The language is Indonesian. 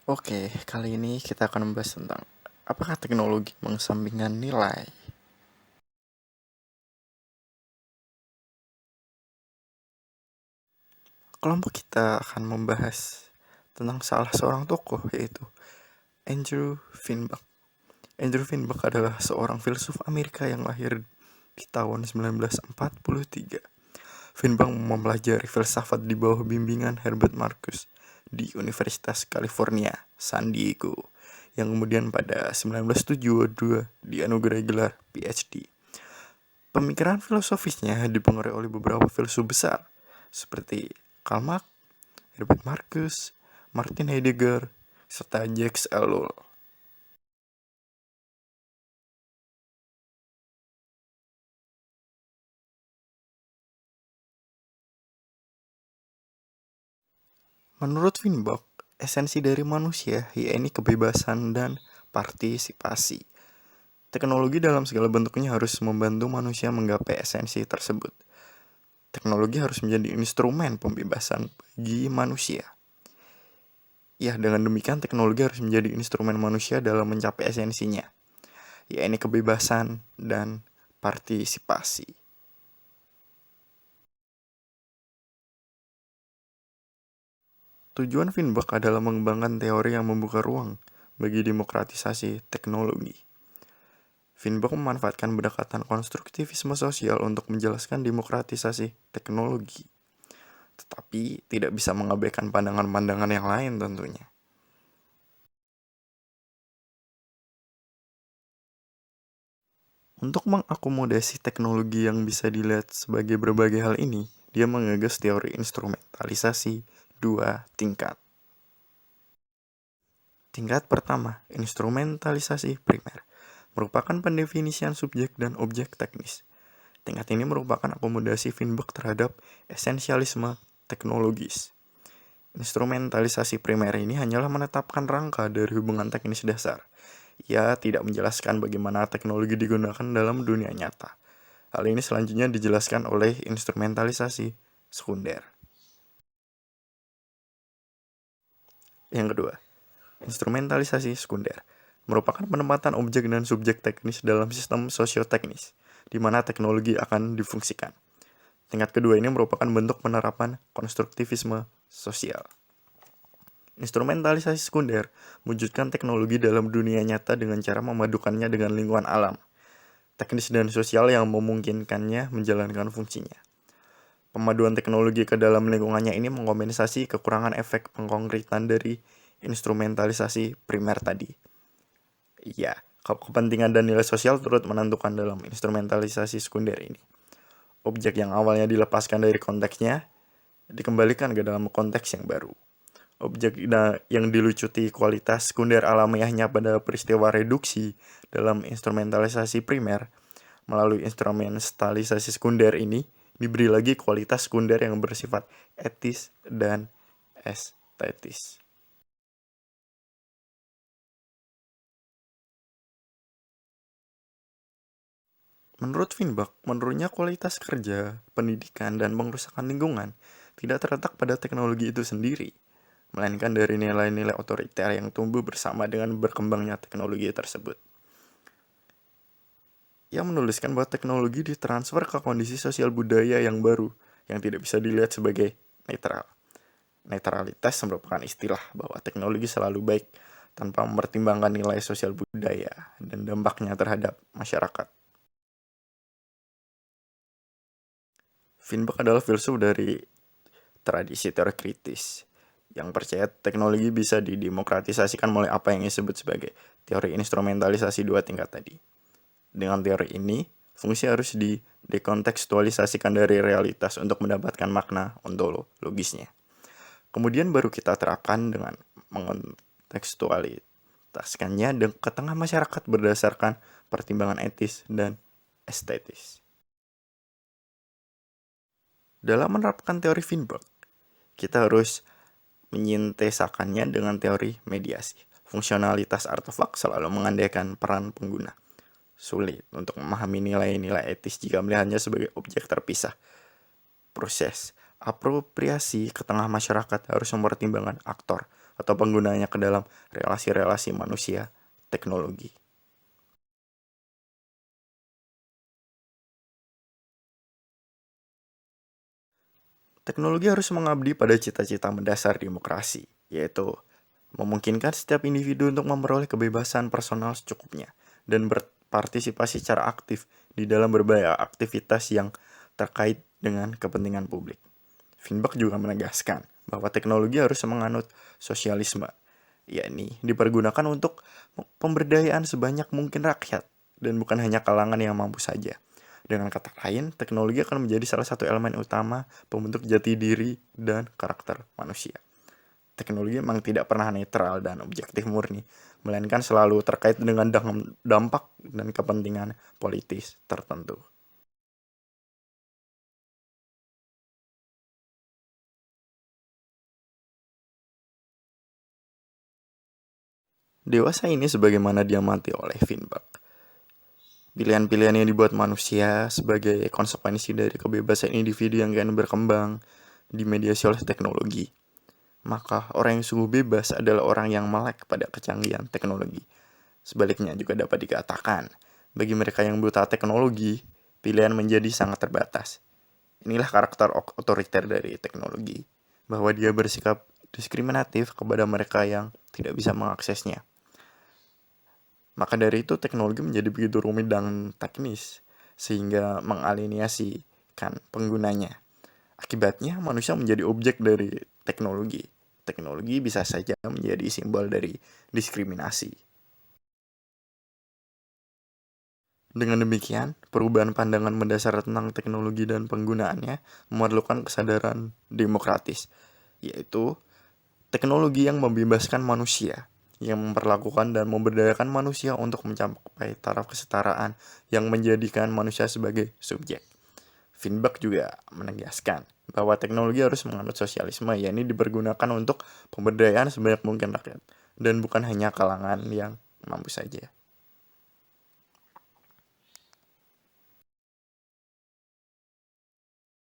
Oke, kali ini kita akan membahas tentang apakah teknologi mengesampingkan nilai. Kelompok kita akan membahas tentang salah seorang tokoh, yaitu Andrew Finbach. Andrew Finbach adalah seorang filsuf Amerika yang lahir di tahun 1943. Finbach mempelajari filsafat di bawah bimbingan Herbert Marcuse di Universitas California, San Diego, yang kemudian pada 1972 dianugerahi gelar PhD. Pemikiran filosofisnya dipengaruhi oleh beberapa filsuf besar seperti Karl Marx, Herbert Marcuse, Martin Heidegger, serta Jacques Ellul. Menurut Finbach, esensi dari manusia yaitu kebebasan dan partisipasi. Teknologi dalam segala bentuknya harus membantu manusia menggapai esensi tersebut. Teknologi harus menjadi instrumen pembebasan bagi manusia. Ya, dengan demikian teknologi harus menjadi instrumen manusia dalam mencapai esensinya, yaitu kebebasan dan partisipasi. Tujuan Finbach adalah mengembangkan teori yang membuka ruang bagi demokratisasi teknologi. Finbach memanfaatkan pendekatan konstruktivisme sosial untuk menjelaskan demokratisasi teknologi, tetapi tidak bisa mengabaikan pandangan-pandangan yang lain tentunya. Untuk mengakomodasi teknologi yang bisa dilihat sebagai berbagai hal ini, dia menggagas teori instrumentalisasi dua tingkat. Tingkat pertama, instrumentalisasi primer, merupakan pendefinisian subjek dan objek teknis. Tingkat ini merupakan akomodasi Finbach terhadap esensialisme teknologis. Instrumentalisasi primer ini hanyalah menetapkan rangka dari hubungan teknis dasar. Ia tidak menjelaskan bagaimana teknologi digunakan dalam dunia nyata. Hal ini selanjutnya dijelaskan oleh instrumentalisasi sekunder. Yang kedua, instrumentalisasi sekunder merupakan penempatan objek dan subjek teknis dalam sistem sosioteknis, di mana teknologi akan difungsikan. Tingkat kedua ini merupakan bentuk penerapan konstruktivisme sosial. Instrumentalisasi sekunder mewujudkan teknologi dalam dunia nyata dengan cara memadukannya dengan lingkungan alam, teknis dan sosial yang memungkinkannya menjalankan fungsinya. Pemaduan teknologi ke dalam lingkungannya ini mengompensasi kekurangan efek pengkonkretan dari instrumentalisasi primer tadi. Iya, kepentingan dan nilai sosial turut menentukan dalam instrumentalisasi sekunder ini. Objek yang awalnya dilepaskan dari konteksnya dikembalikan ke dalam konteks yang baru. Objek yang dilucuti kualitas sekunder alamiahnya pada peristiwa reduksi dalam instrumentalisasi primer melalui instrumentalisasi sekunder ini diberi lagi kualitas sekunder yang bersifat etis dan estetis. Menurut Finbach, menurutnya kualitas kerja, pendidikan, dan pengerusakan lingkungan tidak terletak pada teknologi itu sendiri, melainkan dari nilai-nilai otoriter yang tumbuh bersama dengan berkembangnya teknologi tersebut. Ia menuliskan bahwa teknologi ditransfer ke kondisi sosial budaya yang baru, yang tidak bisa dilihat sebagai netral. Netralitas merupakan istilah bahwa teknologi selalu baik tanpa mempertimbangkan nilai sosial budaya dan dampaknya terhadap masyarakat. Finbach adalah filsuf dari tradisi teori kritis yang percaya teknologi bisa didemokratisasikan melalui apa yang disebut sebagai teori instrumentalisasi dua tingkat tadi. Dengan teori ini, fungsi harus didekontekstualisasikan dari realitas untuk mendapatkan makna ontologisnya. Kemudian baru kita terapkan dengan mengontekstualitaskannya ke tengah masyarakat berdasarkan pertimbangan etis dan estetis. Dalam menerapkan teori Finbach, kita harus menyintesakannya dengan teori mediasi. Fungsionalitas artefak selalu mengandaikan peran pengguna. Sulit untuk memahami nilai-nilai etis jika melihatnya sebagai objek terpisah. Proses apropriasi ke tengah masyarakat harus mempertimbangkan aktor atau penggunanya ke dalam relasi-relasi manusia teknologi. Teknologi harus mengabdi pada cita-cita mendasar demokrasi, yaitu memungkinkan setiap individu untuk memperoleh kebebasan personal secukupnya dan berpartisipasi secara aktif di dalam berbagai aktivitas yang terkait dengan kepentingan publik. Finbach juga menegaskan bahwa teknologi harus menganut sosialisme, yakni dipergunakan untuk pemberdayaan sebanyak mungkin rakyat dan bukan hanya kalangan yang mampu saja. Dengan kata lain, teknologi akan menjadi salah satu elemen utama pembentuk jati diri dan karakter manusia. Teknologi memang tidak pernah netral dan objektif murni, melainkan selalu terkait dengan dampak dan kepentingan politis tertentu. Dewasa ini sebagaimana diamati oleh Finbach. Pilihan-pilihan yang dibuat manusia sebagai konsekuensi dari kebebasan individu yang kian berkembang dimediasi oleh teknologi. Maka orang yang sungguh bebas adalah orang yang melek pada kecanggihan teknologi. Sebaliknya juga dapat dikatakan, bagi mereka yang buta teknologi, pilihan menjadi sangat terbatas. Inilah karakter otoriter dari teknologi, bahwa dia bersikap diskriminatif kepada mereka yang tidak bisa mengaksesnya. Maka dari itu teknologi menjadi begitu rumit dan teknis, sehingga mengalienasikan penggunanya. Akibatnya manusia menjadi objek dari teknologi. Teknologi bisa saja menjadi simbol dari diskriminasi. Dengan demikian, perubahan pandangan mendasar tentang teknologi dan penggunaannya memerlukan kesadaran demokratis, yaitu teknologi yang membebaskan manusia, yang memperlakukan dan memberdayakan manusia untuk mencapai taraf kesetaraan yang menjadikan manusia sebagai subjek. Finbach juga menegaskan bahwa teknologi harus menganut sosialisme, yakni dipergunakan untuk pemberdayaan sebanyak mungkin rakyat, dan bukan hanya kalangan yang mampu saja.